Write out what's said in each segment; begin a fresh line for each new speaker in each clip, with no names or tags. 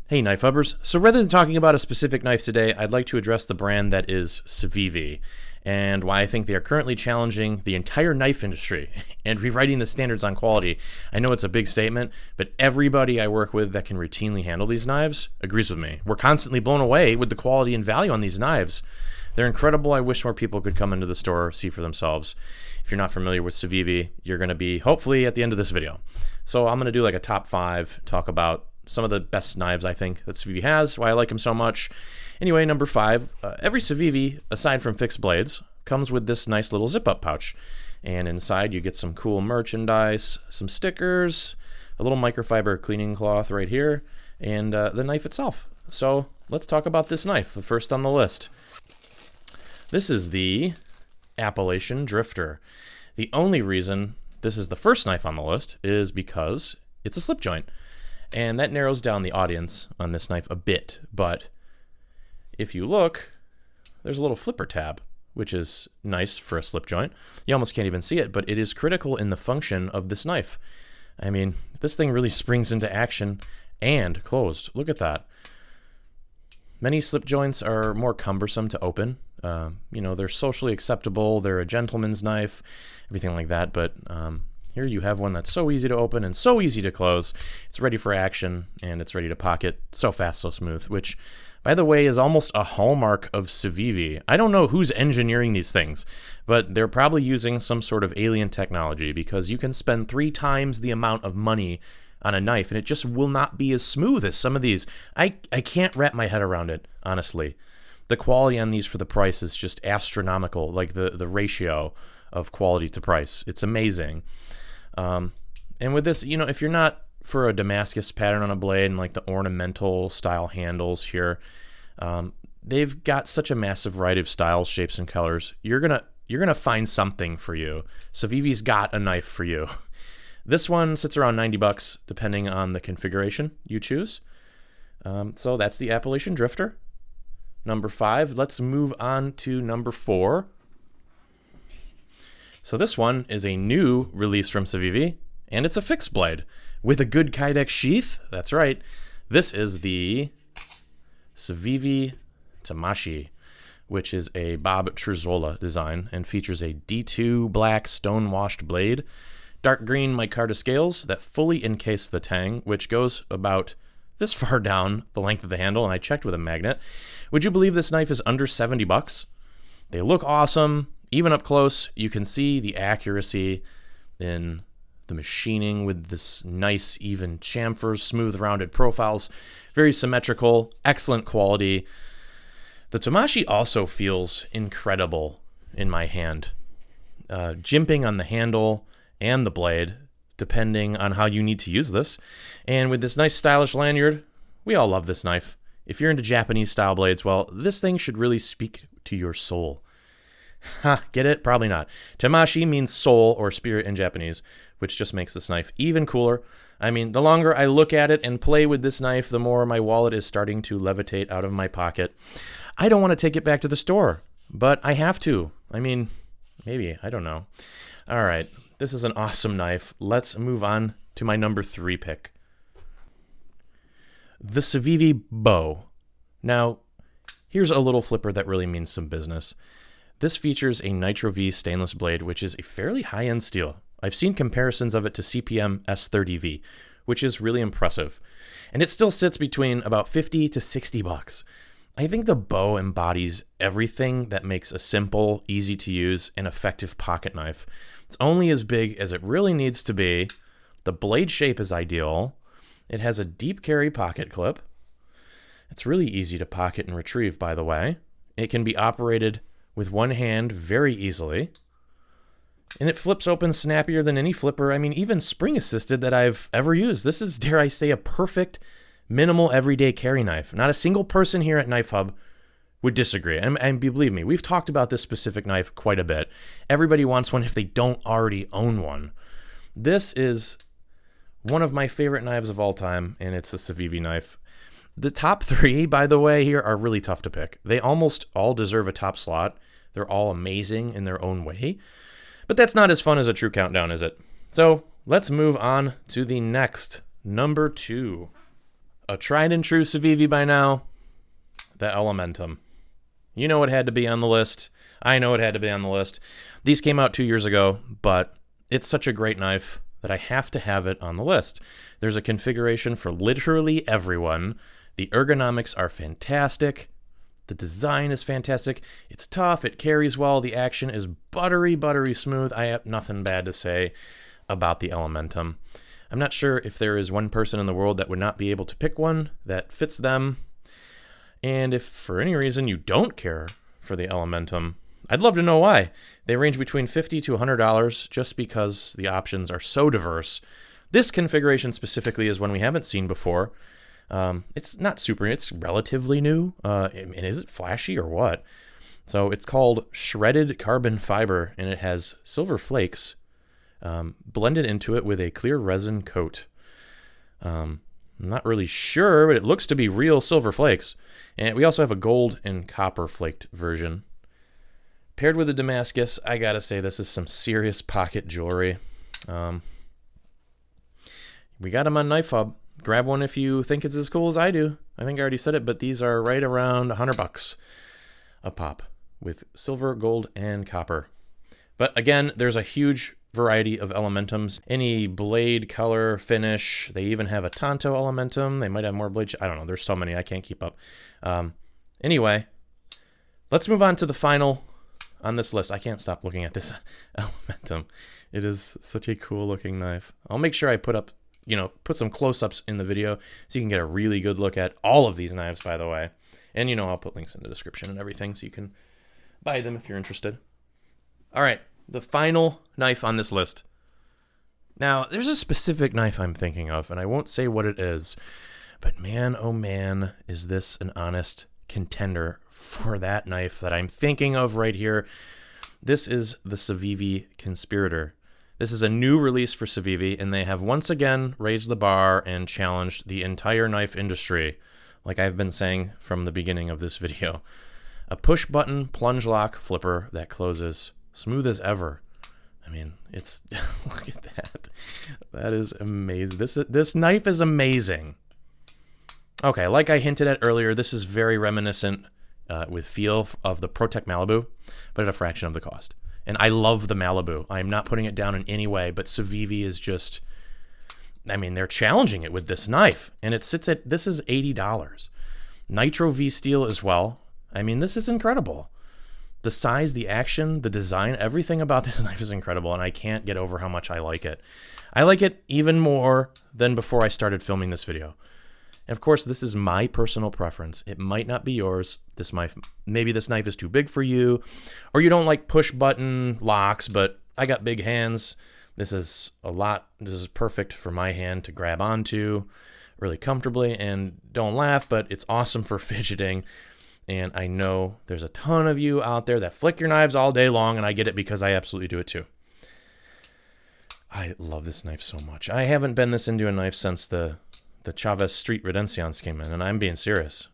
Hey knife hubbers. So rather than talking about a specific knife today, I'd like to address the brand that is CIVIVI and why I think they are currently challenging the entire knife industry and rewriting the standards on quality. I know it's a big statement, but everybody I work with that can routinely handle these knives agrees with me. We're constantly blown away with the quality and value on these knives. They're incredible. I wish more people could come into the store, see for themselves. If you're not familiar with CIVIVI, you're going to be hopefully at the end of this video. So I'm going to do like a top 5, talk about some of the best knives I think that CIVIVI has, why I like them so much. Anyway, number 5, every CIVIVI, aside from fixed blades, comes with this nice little zip-up pouch. And inside you get some cool merchandise, some stickers, a little microfiber cleaning cloth right here, and the knife itself. So let's talk about this knife, the first on the list. This is the Appalachian Drifter. The only reason this is the first knife on the list is because it's a slip joint. And that narrows down the audience on this knife a bit, but if you look, there's a little flipper tab, which is nice for a slip joint. You almost can't even see it, but it is critical in the function of this knife. I mean, this thing really springs into action and closed. Look at that. Many slip joints are more cumbersome to open. They're socially acceptable, they're a gentleman's knife, everything like that, but here you have one that's so easy to open and so easy to close. It's ready for action and it's ready to pocket so fast, so smooth, which, by the way, is almost a hallmark of CIVIVI. I don't know who's engineering these things, but they're probably using some sort of alien technology because you can spend 3 times the amount of money on a knife and it just will not be as smooth as some of these. I can't wrap my head around it, honestly. The quality on these for the price is just astronomical, like the ratio of quality to price. It's amazing. And with this, if you're not for a Damascus pattern on a blade and like the ornamental style handles here, they've got such a massive variety of styles, shapes, and colors. You're gonna find something for you. CIVIVI's got a knife for you. This one sits around $90 depending on the configuration you choose. So that's the Appalachian Drifter. Number 5. Let's move on to number 4. So this one is a new release from CIVIVI, and it's a fixed blade with a good Kydex sheath. That's right. This is the CIVIVI Tamashii, which is a Bob Truzzola design and features a D2 black stone-washed blade, dark green micarta scales that fully encase the tang, which goes about this far down the length of the handle, and I checked with a magnet. Would you believe this knife is under $70? They look awesome. Even up close, you can see the accuracy in the machining with this nice, even chamfers, smooth, rounded profiles. Very symmetrical, excellent quality. The Tamashii also feels incredible in my hand. Jimping on the handle and the blade, depending on how you need to use this. And with this nice, stylish lanyard, we all love this knife. If you're into Japanese style blades, well, this thing should really speak to your soul. Ha, get it? Probably not. Tamashii means soul or spirit in Japanese, which just makes this knife even cooler. I mean, the longer I look at it and play with this knife, the more my wallet is starting to levitate out of my pocket. I don't want to take it back to the store, but I have to. I mean, maybe. I don't know. All right. This is an awesome knife. Let's move on to my number 3 pick. The CIVIVI Bo. Now, here's a little flipper that really means some business. This features a Nitro V stainless blade, which is a fairly high-end steel. I've seen comparisons of it to CPM S30V, which is really impressive. And it still sits between about $50 to $60. I think the Bo embodies everything that makes a simple, easy-to-use, and effective pocket knife. It's only as big as it really needs to be. The blade shape is ideal. It has a deep carry pocket clip. It's really easy to pocket and retrieve, by the way. It can be operated with one hand very easily. And it flips open snappier than any flipper, I mean, even spring-assisted that I've ever used. This is, dare I say, a perfect, minimal, everyday carry knife. Not a single person here at Knife Hub would disagree. And believe me, we've talked about this specific knife quite a bit. Everybody wants one if they don't already own one. This is one of my favorite knives of all time, and it's a CIVIVI knife. The top 3, by the way, here are really tough to pick. They almost all deserve a top slot. They're all amazing in their own way. But that's not as fun as a true countdown, is it? So let's move on to the next, number 2. a tried and true CIVIVI by now, the Elementum. You know it had to be on the list. I know it had to be on the list. These came out 2 years ago, but it's such a great knife that I have to have it on the list. There's a configuration for literally everyone. The ergonomics are fantastic. The design is fantastic. It's tough. It carries well. The action is buttery, buttery smooth. I have nothing bad to say about the Elementum. I'm not sure if there is one person in the world that would not be able to pick one that fits them. And if for any reason you don't care for the Elementum, I'd love to know why. They range between $50 to $100 just because the options are so diverse. This configuration specifically is one we haven't seen before. It's not super, it's relatively new. And is it flashy or what? So it's called shredded carbon fiber, and it has silver flakes blended into it with a clear resin coat. I'm not really sure, but it looks to be real silver flakes. And we also have a gold and copper flaked version. Paired with the Damascus, I gotta say this is some serious pocket jewelry. We got them on Knife Hub. Grab one if you think it's as cool as I do. I think I already said it, but these are right around $100 a pop with silver, gold, and copper. But again, there's a huge variety of Elementums. Any blade, color, finish. They even have a Tanto Elementum. They might have more blade. I don't know. There's so many. I can't keep up. Anyway, let's move on to the final on this list. I can't stop looking at this Elementum. It is such a cool looking knife. I'll make sure I put some close-ups in the video so you can get a really good look at all of these knives, by the way. And, I'll put links in the description and everything so you can buy them if you're interested. All right, the final knife on this list. Now, there's a specific knife I'm thinking of, and I won't say what it is, but man, oh man, is this an honest contender for that knife that I'm thinking of right here. This is the CIVIVI Conspirator. This is a new release for CIVIVI, and they have once again raised the bar and challenged the entire knife industry, like I've been saying from the beginning of this video. A push-button plunge lock flipper that closes smooth as ever. I mean, it's look at that. That is amazing. This knife is amazing. Okay, like I hinted at earlier, this is very reminiscent with feel of the ProTech Malibu, but at a fraction of the cost. And I love the Malibu. I'm not putting it down in any way, but CIVIVI is just, they're challenging it with this knife. And it sits at, this is $80. Nitro V steel as well. This is incredible. The size, the action, the design, everything about this knife is incredible, and I can't get over how much I like it. I like it even more than before I started filming this video. And of course, this is my personal preference. It might not be yours. Maybe this knife is too big for you, or you don't like push button locks, but I got big hands. This is perfect for my hand to grab onto really comfortably, and don't laugh, but it's awesome for fidgeting. And I know there's a ton of you out there that flick your knives all day long, and I get it because I absolutely do it too. I love this knife so much. I haven't been this into a knife since the Chavez Street Redencions came in, and I'm being serious.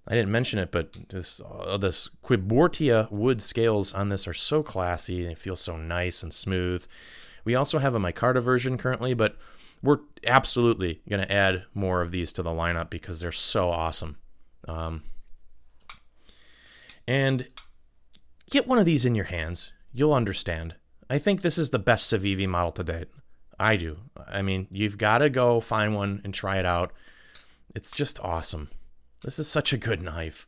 I didn't mention it, but this Quibortia wood scales on this are so classy. They feel so nice and smooth. We also have a micarta version currently, but we're absolutely going to add more of these to the lineup because they're so awesome. And get one of these in your hands. You'll understand. I think this is the best CIVIVI model to date. I do. You've got to go find one and try it out. It's just awesome. This is such a good knife.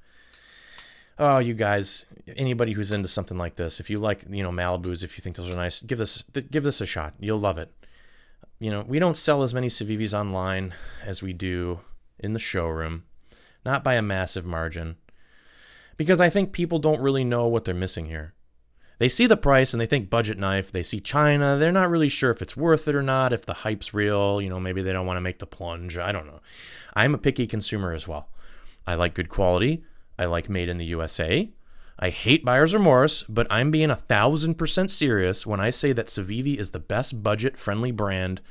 Oh, you guys, anybody who's into something like this, if you like, Malibus, if you think those are nice, give this a shot. You'll love it. We don't sell as many CIVIVIs online as we do in the showroom, not by a massive margin, because I think people don't really know what they're missing here. They see the price and they think budget knife. They see China. They're not really sure if it's worth it or not, if the hype's real. Maybe they don't want to make the plunge. I don't know. I'm a picky consumer as well. I like good quality. I like made in the USA. I hate buyer's remorse, but I'm being 1,000% serious when I say that CIVIVI is the best budget-friendly brand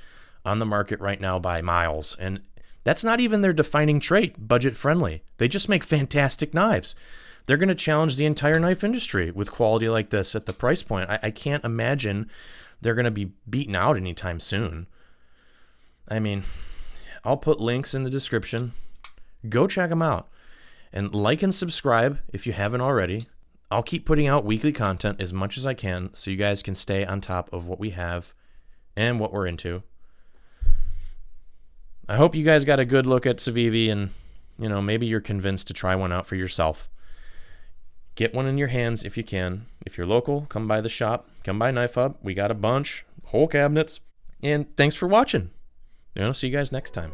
on the market right now by miles. And that's not even their defining trait, budget-friendly. They just make fantastic knives. They're going to challenge the entire knife industry with quality like this at the price point. I can't imagine they're going to be beaten out anytime soon. I'll put links in the description Go check them out. And like and subscribe if you haven't already. I'll keep putting out weekly content as much as I can so you guys can stay on top of what we have and what we're into. I hope you guys got a good look at CIVIVI and, maybe you're convinced to try one out for yourself. Get one in your hands if you can. If you're local, come by the shop. Come by Knife Hub. We got a bunch, whole cabinets. And thanks for watching. See you guys next time.